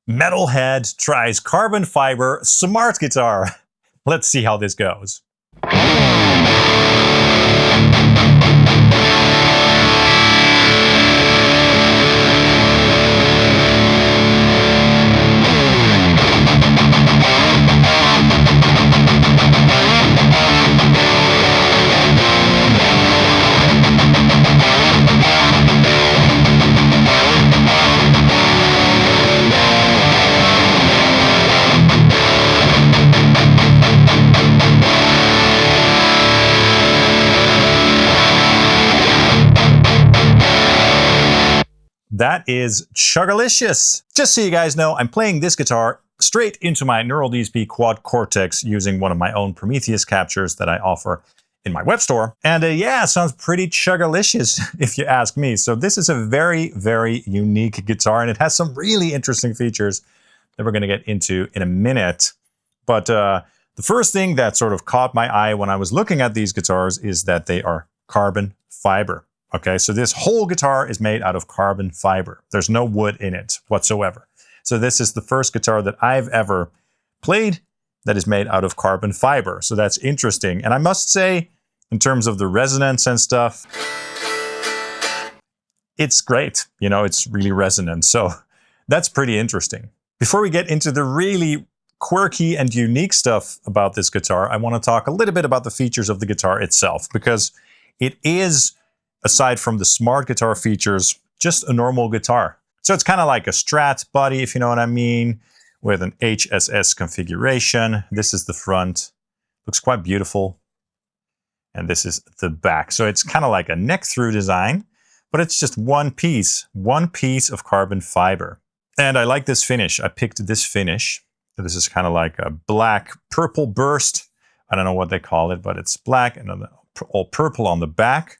Metalhead tries carbon fiber smart guitar. Let's see how this goes. That is chuggalicious. Just so you guys know, I'm playing this guitar straight into my Neural DSP Quad Cortex using one of my own Prometheus captures that I offer in my web store. And yeah, it sounds pretty chuggalicious if you ask me. So this is a very, very unique guitar, and it has some really interesting features that we're gonna get into in a minute. But the first thing that sort of caught my eye when I was looking at these guitars is that they are carbon fiber. Okay, so this whole guitar is made out of carbon fiber. There's no wood in it whatsoever. So this is the first guitar that I've ever played that is made out of carbon fiber. So that's interesting. And I must say, in terms of the resonance and stuff, it's great. You know, it's really resonant. So that's pretty interesting. Before we get into the really quirky and unique stuff about this guitar, I want to talk a little bit about the features of the guitar itself, because it is, aside from the smart guitar features, just a normal guitar. So it's kind of like a Strat body, if you know what I mean, with an HSS configuration. This is the front. Looks quite beautiful. And this is the back. So it's kind of like a neck-through design, but it's just one piece of carbon fiber. And I like this finish. I picked this finish. This is kind of like a black purple burst. I don't know what they call it, but it's black and all purple on the back.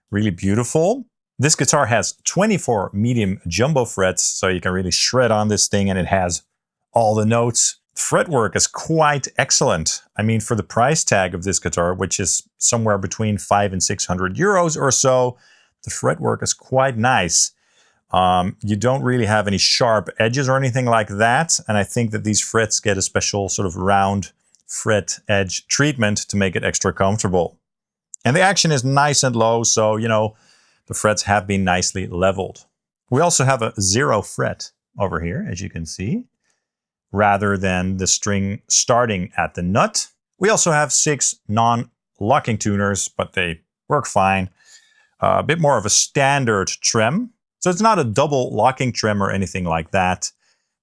Really beautiful. This guitar has 24 medium jumbo frets, so you can really shred on this thing, and it has all the notes. Fretwork is quite excellent. I mean, for the price tag of this guitar, which is somewhere between 500 and 600 euros or so, the fretwork is quite nice. You don't really have any sharp edges or anything like that, and I think that these frets get a special sort of round fret edge treatment to make it extra comfortable. And the action is nice and low, so, you know, the frets have been nicely leveled. We also have a 0 fret over here, as you can see, rather than the string starting at the nut. We also have 6 non-locking tuners, but they work fine. A bit more of a standard trem. So it's not a double locking trem or anything like that,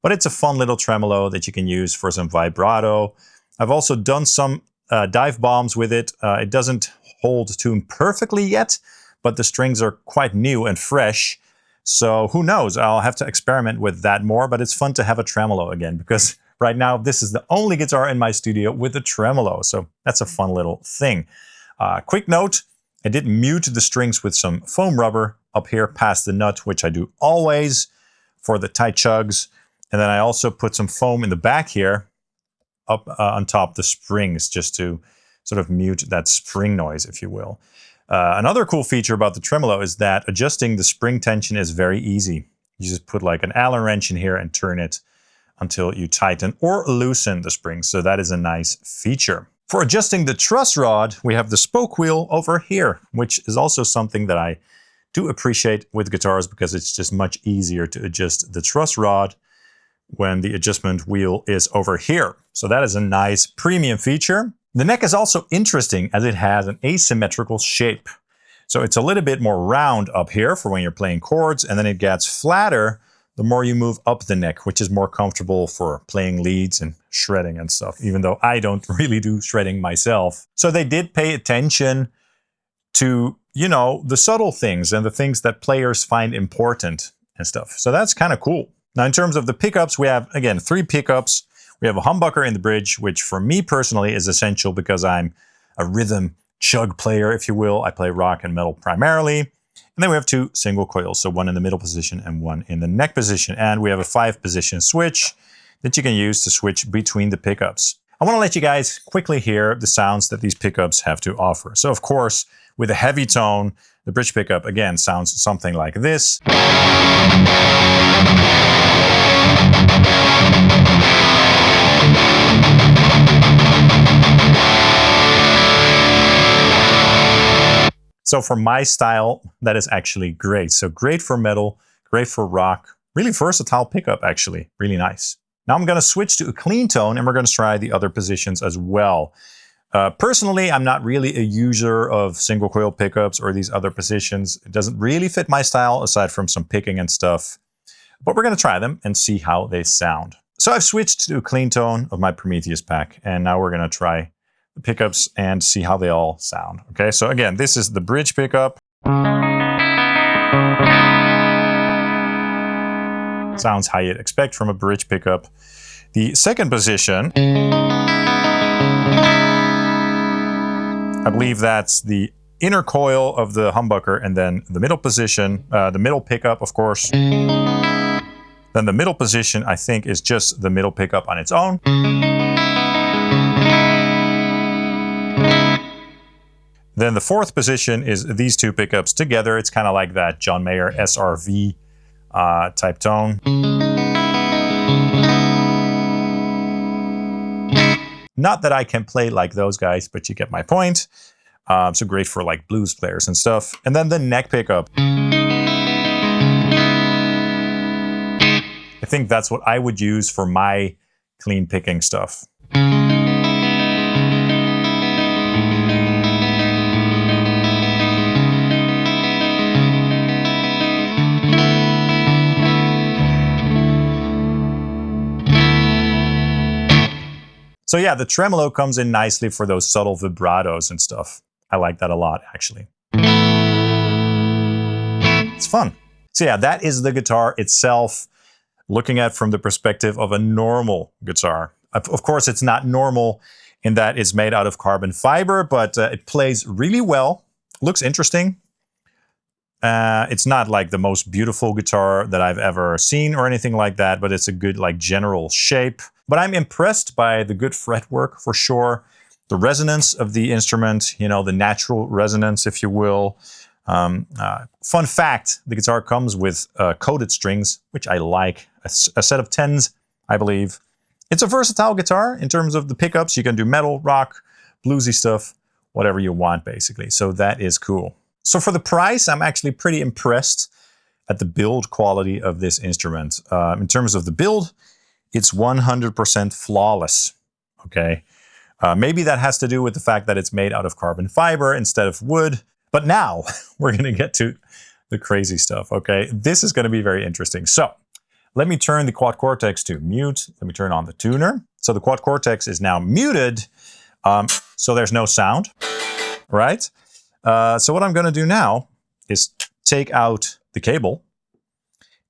but it's a fun little tremolo that you can use for some vibrato. I've also done some dive bombs with it. It doesn't hold tune perfectly yet, but the strings are quite new and fresh. So who knows? I'll have to experiment with that more, but it's fun to have a tremolo again, because right now this is the only guitar in my studio with a tremolo. So that's a fun little thing. Quick note, I did mute the strings with some foam rubber up here past the nut, which I do always for the tight chugs. And then I also put some foam in the back here up on top the springs, just to sort of mute that spring noise, if you will. Another cool feature about the tremolo is that adjusting the spring tension is very easy. You just put like an Allen wrench in here and turn it until you tighten or loosen the spring. So that is a nice feature. For adjusting the truss rod, we have the spoke wheel over here, which is also something that I do appreciate with guitars, because it's just much easier to adjust the truss rod when the adjustment wheel is over here. So that is a nice premium feature. The neck is also interesting as it has an asymmetrical shape. So it's a little bit more round up here for when you're playing chords, and then it gets flatter the more you move up the neck, which is more comfortable for playing leads and shredding and stuff, even though I don't really do shredding myself. So they did pay attention to, you know, the subtle things and the things that players find important and stuff. So that's kind of cool. Now, in terms of the pickups, we have, again, 3 pickups. We have a humbucker in the bridge, which for me personally is essential because I'm a rhythm chug player, if you will. I play rock and metal primarily. And then we have 2 single coils, so one in the middle position and one in the neck position. And we have a 5-position switch that you can use to switch between the pickups. I want to let you guys quickly hear the sounds that these pickups have to offer. So of course, with a heavy tone, the bridge pickup again sounds something like this. So for my style, that is actually great. So great for metal, great for rock, really versatile pickup actually, really nice. Now I'm gonna switch to a clean tone and we're gonna try the other positions as well. Personally, I'm not really a user of single coil pickups or these other positions. It doesn't really fit my style aside from some picking and stuff. But we're gonna try them and see how they sound. So I've switched to a clean tone of my Prometheus pack and now we're gonna try the pickups and see how they all sound. Okay, so again, this is the bridge pickup. Sounds how you'd expect from a bridge pickup. The second position, I believe that's the inner coil of the humbucker, and then the middle position, the middle pickup, of course. Then the middle position, I think, is just the middle pickup on its own. Then the fourth position is these two pickups together. It's kind of like that John Mayer SRV type tone. Not that I can play like those guys, but you get my point. So great for like blues players and stuff. And then the neck pickup. I think that's what I would use for my clean picking stuff. So yeah, the tremolo comes in nicely for those subtle vibratos and stuff. I like that a lot, actually. It's fun. So yeah, that is the guitar itself, looking at from the perspective of a normal guitar. Of course, it's not normal in that it's made out of carbon fiber, but it plays really well, looks interesting. It's not like the most beautiful guitar that I've ever seen or anything like that, but it's a good like general shape. But I'm impressed by the good fretwork for sure. The resonance of the instrument, you know, the natural resonance, if you will. Fun fact, the guitar comes with coated strings, which I like. A set of 10s, I believe. It's a versatile guitar in terms of the pickups. You can do metal, rock, bluesy stuff, whatever you want, basically. So that is cool. So for the price, I'm actually pretty impressed at the build quality of this instrument. In terms of the build, it's 100% flawless, okay? Maybe that has to do with the fact that it's made out of carbon fiber instead of wood. But now we're gonna get to the crazy stuff, okay? This is gonna be very interesting. So let me turn the Quad Cortex to mute. Let me turn on the tuner. So the Quad Cortex is now muted, so there's no sound, right? So what I'm gonna do now is take out the cable,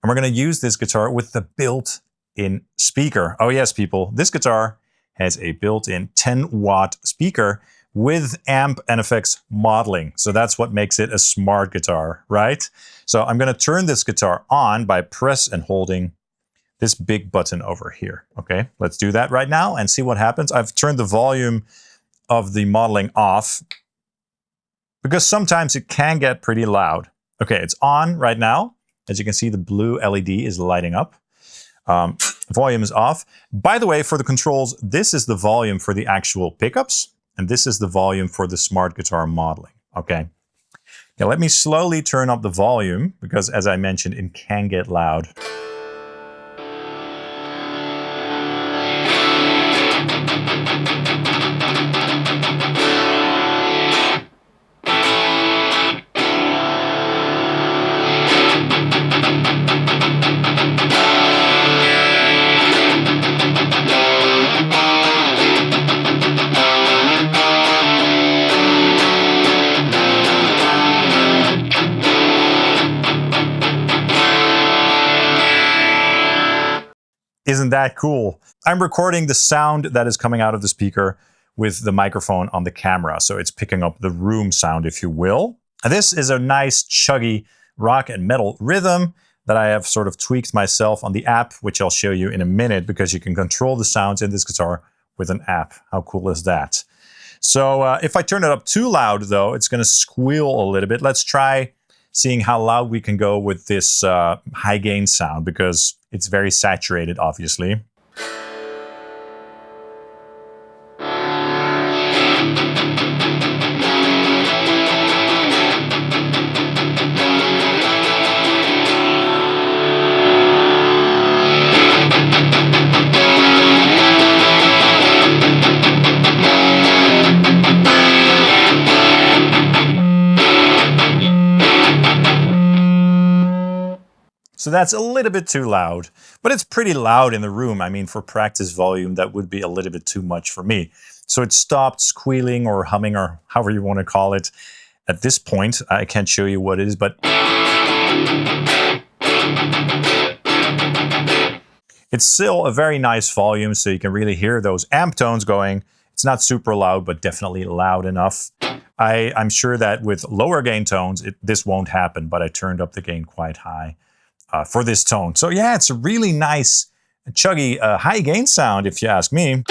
and we're gonna use this guitar with the built-in speaker. Oh yes, people, this guitar has a built-in 10-watt speaker with amp and effects modeling. So that's what makes it a smart guitar, right? So I'm gonna turn this guitar on by press and holding this big button over here, okay? Let's do that right now and see what happens. I've turned the volume of the modeling off because sometimes it can get pretty loud. Okay, it's on right now. As you can see, the blue LED is lighting up. Volume is off. By the way, for the controls, this is the volume for the actual pickups, and this is the volume for the smart guitar modeling, okay? Now let me slowly turn up the volume, because as I mentioned, it can get loud. Isn't that cool? I'm recording the sound that is coming out of the speaker with the microphone on the camera. So it's picking up the room sound, if you will. And this is a nice chuggy rock and metal rhythm that I have sort of tweaked myself on the app, which I'll show you in a minute, because you can control the sounds in this guitar with an app. How cool is that? So if I turn it up too loud though, it's gonna squeal a little bit. Let's try seeing how loud we can go with this high gain sound, because it's very saturated, obviously. So that's a little bit too loud, but it's pretty loud in the room. I mean, for practice volume, that would be a little bit too much for me. So it stopped squealing or humming or however you want to call it. At this point, I can't show you what it is, but it's still a very nice volume, so you can really hear those amp tones going. It's not super loud, but definitely loud enough. I'm sure that with lower gain tones, this won't happen, but I turned up the gain quite high for this tone. So yeah, it's a really nice, chuggy, high gain sound, if you ask me.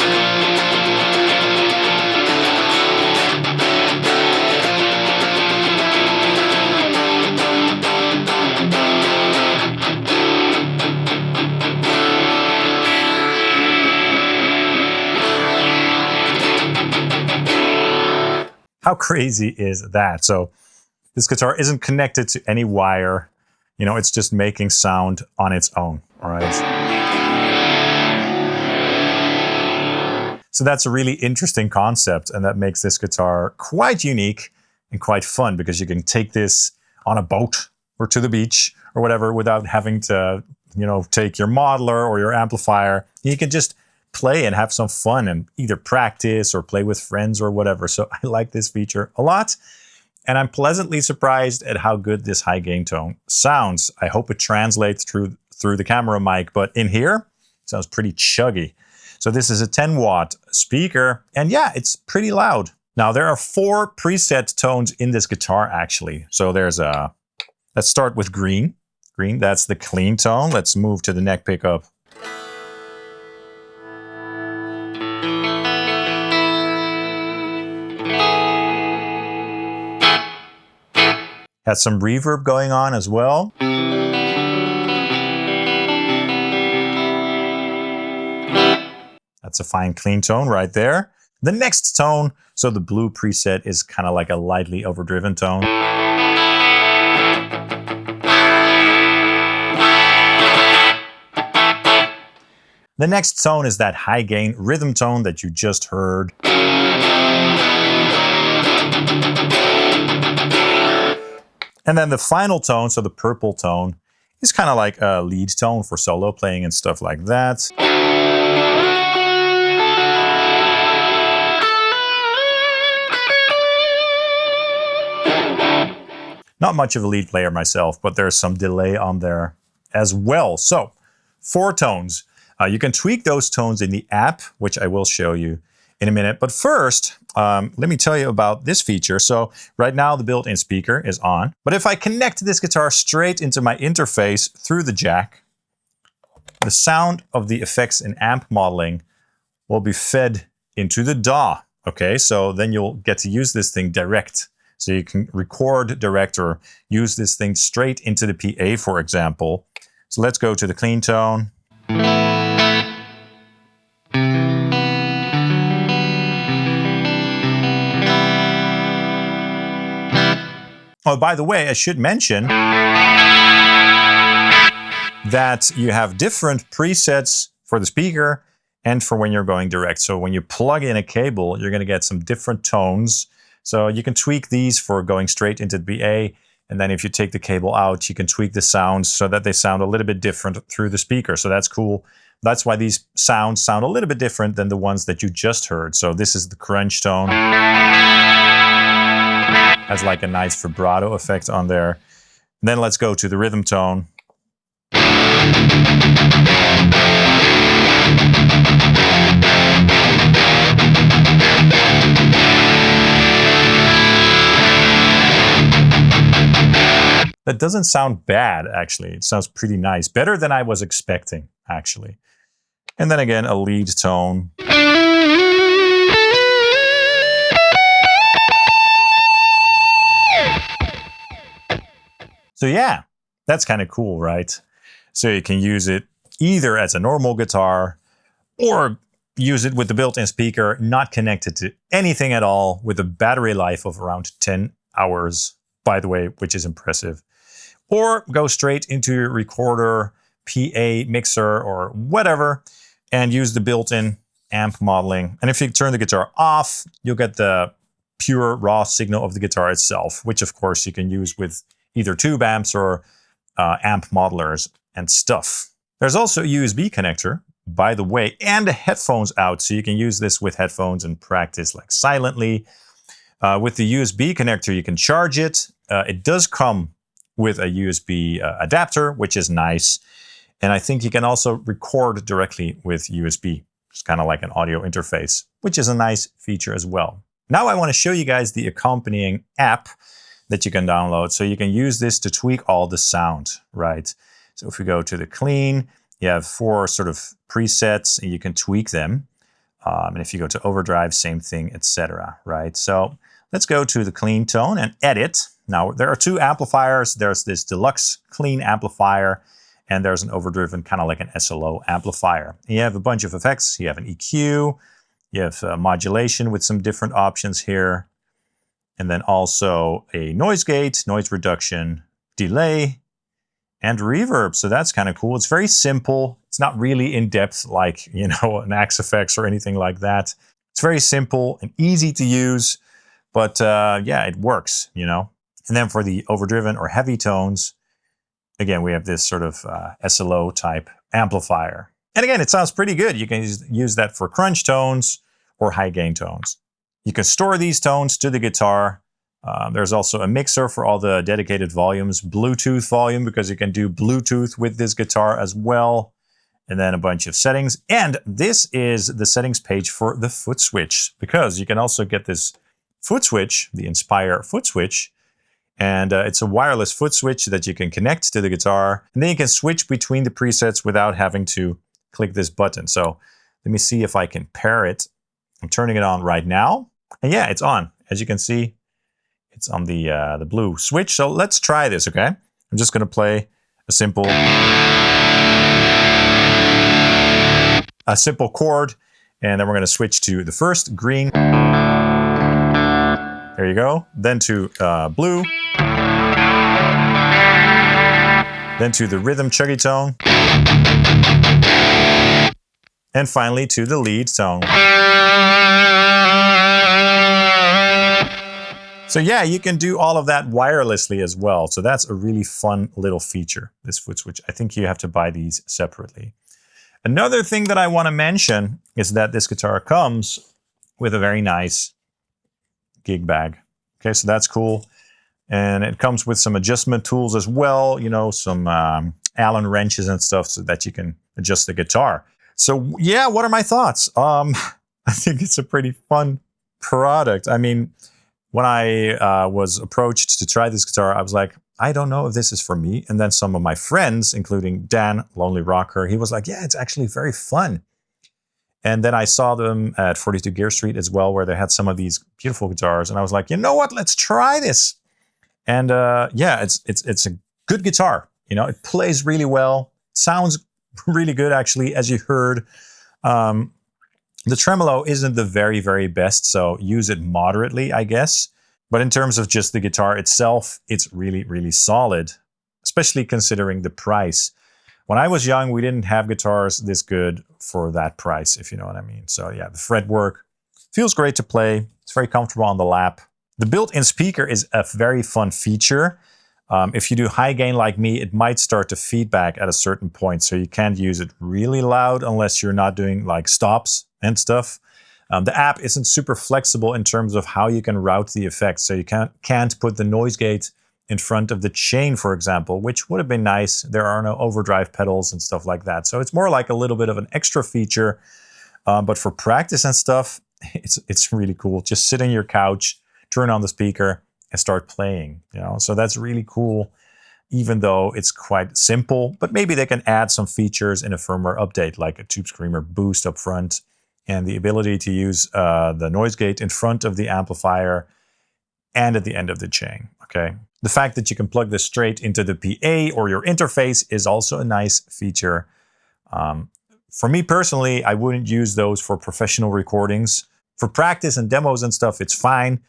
How crazy is that? So this guitar isn't connected to any wire. You know, it's just making sound on its own, all right? So that's a really interesting concept, and that makes this guitar quite unique and quite fun, because you can take this on a boat or to the beach or whatever without having to, you know, take your modeler or your amplifier. You can just play and have some fun and either practice or play with friends or whatever. So I like this feature a lot, and I'm pleasantly surprised at how good this high gain tone sounds. I hope it translates through the camera mic, but in here it sounds pretty chuggy. So this is a 10-watt speaker, and yeah, it's pretty loud. Now there are 4 preset tones in this guitar actually. So there's let's start with green. Green, that's the clean tone. Let's move to the neck pickup. Has some reverb going on as well. That's a fine clean tone right there. The next tone, so the blue preset, is kind of like a lightly overdriven tone. The next tone is that high gain rhythm tone that you just heard. And then the final tone, so the purple tone, is kind of like a lead tone for solo playing and stuff like that. Not much of a lead player myself, but there's some delay on there as well. So 4 tones. You can tweak those tones in the app, which I will show you in a minute. But first, let me tell you about this feature. So right now the built-in speaker is on, but if I connect this guitar straight into my interface through the jack, the sound of the effects and amp modeling will be fed into the DAW. Okay, so then you'll get to use this thing direct. So you can record direct or use this thing straight into the PA, for example. So let's go to the clean tone. Oh, by the way, I should mention that you have different presets for the speaker and for when you're going direct. So when you plug in a cable, you're going to get some different tones. So you can tweak these for going straight into the PA. And then if you take the cable out, you can tweak the sounds so that they sound a little bit different through the speaker. So that's cool. That's why these sounds sound a little bit different than the ones that you just heard. So this is the crunch tone. Has like a nice vibrato effect on there. And then let's go to the rhythm tone. That doesn't sound bad, actually. It sounds pretty nice. Better than I was expecting, actually. And then again, a lead tone. So yeah, that's kind of cool, right? So you can use it either as a normal guitar or use it with the built-in speaker, not connected to anything at all, with a battery life of around 10 hours, by the way, which is impressive. Or go straight into your recorder, PA, mixer, or whatever, and use the built-in amp modeling. And if you turn the guitar off, you'll get the pure raw signal of the guitar itself, which of course you can use with either tube amps or amp modelers. and stuff. There's also a USB connector, by the way, and a headphones out, so you can use this with headphones and practice like silently. With the USB connector, you can charge it. It does come with a USB adapter, which is nice. And I think you can also record directly with USB. It's kind of like an audio interface, which is a nice feature as well. Now I want to show you guys the accompanying app that you can download. So you can use this to tweak all the sound, right? So if we go to the clean, you have 4 sort of presets and you can tweak them. And if you go to overdrive, same thing, etc. Right? So let's go to the clean tone and edit. Now there are 2 amplifiers. There's this deluxe clean amplifier, and there's an overdriven kind of like an SLO amplifier. And you have a bunch of effects. You have an EQ, you have modulation with some different options here, and then also a noise gate, noise reduction, delay, and reverb. So that's kind of cool. It's very simple. It's not really in depth like, you know, an Axe-Fx or anything like that. It's very simple and easy to use, but yeah, it works, you know. And then for the overdriven or heavy tones, again, we have this sort of SLO type amplifier. And again, it sounds pretty good. You can use that for crunch tones or high gain tones. You can store these tones to the guitar. There's also a mixer for all the dedicated volumes, Bluetooth volume, because you can do Bluetooth with this guitar as well. And then a bunch of settings. And this is the settings page for the foot switch, because you can also get this foot switch, the Inspire foot switch. And it's a wireless foot switch that you can connect to the guitar. And then you can switch between the presets without having to click this button. So let me see if I can pair it. I'm turning it on right now. And yeah, it's on. As you can see, it's on the blue switch. So let's try this, okay? I'm just going to play a simple chord. And then we're going to switch to the first, green. There you go. Then to blue. Then to the rhythm chuggy tone. And finally to the lead tone. So yeah, you can do all of that wirelessly as well. So that's a really fun little feature, this foot switch. I think you have to buy these separately. Another thing that I want to mention is that this guitar comes with a very nice gig bag. Okay, so that's cool. And it comes with some adjustment tools as well, you know, some Allen wrenches and stuff so that you can adjust the guitar. So yeah, what are my thoughts? I think it's a pretty fun product. I mean, when I was approached to try this guitar, I was like, I don't know if this is for me. And then some of my friends, including Dan, Lonely Rocker, he was like, yeah, it's actually very fun. And then I saw them at 42 Gear Street as well, where they had some of these beautiful guitars. And I was like, you know what, let's try this. And yeah, it's a good guitar. You know, it plays really well. Sounds really good, actually, as you heard. The tremolo isn't the very, very best, so use it moderately, I guess. But in terms of just the guitar itself, it's really, really solid, especially considering the price. When I was young, we didn't have guitars this good for that price, if you know what I mean. So yeah, the fretwork feels great to play. It's very comfortable on the lap. The built-in speaker is a very fun feature. If you do high gain like me, it might start to feedback at a certain point. So you can't use it really loud unless you're not doing like stops and stuff. The app isn't super flexible in terms of how you can route the effects. So you can't put the noise gate in front of the chain, for example, which would have been nice. There are no overdrive pedals and stuff like that. So it's more like a little bit of an extra feature. But for practice and stuff, it's really cool. Just sit on your couch, turn on the speaker, and start playing, you know. So that's really cool, even though it's quite simple. But maybe they can add some features in a firmware update, like a Tube Screamer boost up front, and the ability to use the noise gate in front of the amplifier and at the end of the chain, okay? The fact that you can plug this straight into the PA or your interface is also a nice feature. For me personally, I wouldn't use those for professional recordings. For practice and demos and stuff, it's fine.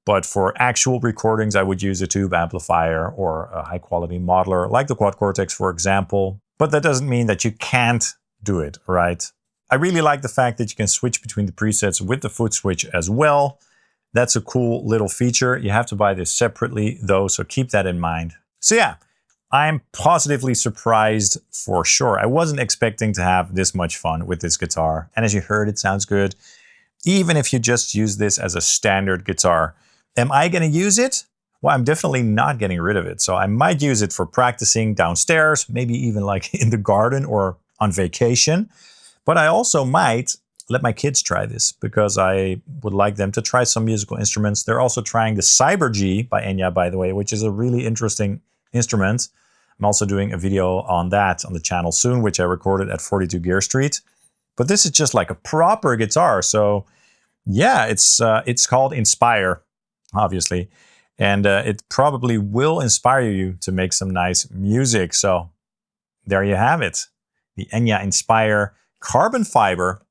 But for actual recordings, I would use a tube amplifier or a high quality modeler like the Quad Cortex, for example. But that doesn't mean that you can't do it, right? I really like the fact that you can switch between the presets with the foot switch as well. That's a cool little feature. You have to buy this separately though, so keep that in mind. So yeah, I'm positively surprised for sure. I wasn't expecting to have this much fun with this guitar. And as you heard, it sounds good. Even if you just use this as a standard guitar. Am I going to use it? Well, I'm definitely not getting rid of it. So I might use it for practicing downstairs, maybe even like in the garden or on vacation. But I also might let my kids try this because I would like them to try some musical instruments. They're also trying the Cyber G by Enya, by the way, which is a really interesting instrument. I'm also doing a video on that on the channel soon, which I recorded at 42 Gear Street. But this is just like a proper guitar. So yeah, it's called Inspire, obviously. And it probably will inspire you to make some nice music. So there you have it. The Enya Inspire carbon fiber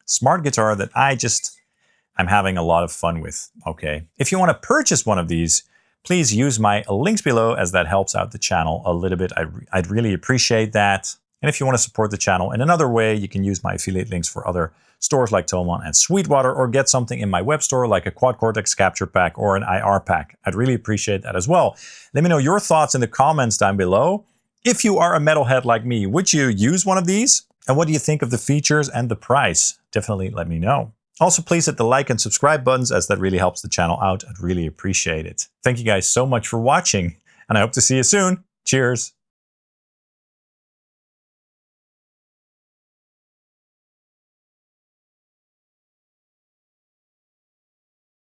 smart guitar that I'm having a lot of fun with. Okay. If you want to purchase one of these, please use my links below as that helps out the channel a little bit. I'd really appreciate that. And if you want to support the channel in another way, you can use my affiliate links for other stores like Thomann and Sweetwater, or get something in my web store like a Quad Cortex capture pack or an IR pack. I'd really appreciate that as well. Let me know your thoughts in the comments down below. If you are a metalhead like me, would you use one of these? And what do you think of the features and the price? Definitely let me know. Also, please hit the like and subscribe buttons as that really helps the channel out. I'd really appreciate it. Thank you guys so much for watching, and I hope to see you soon. Cheers.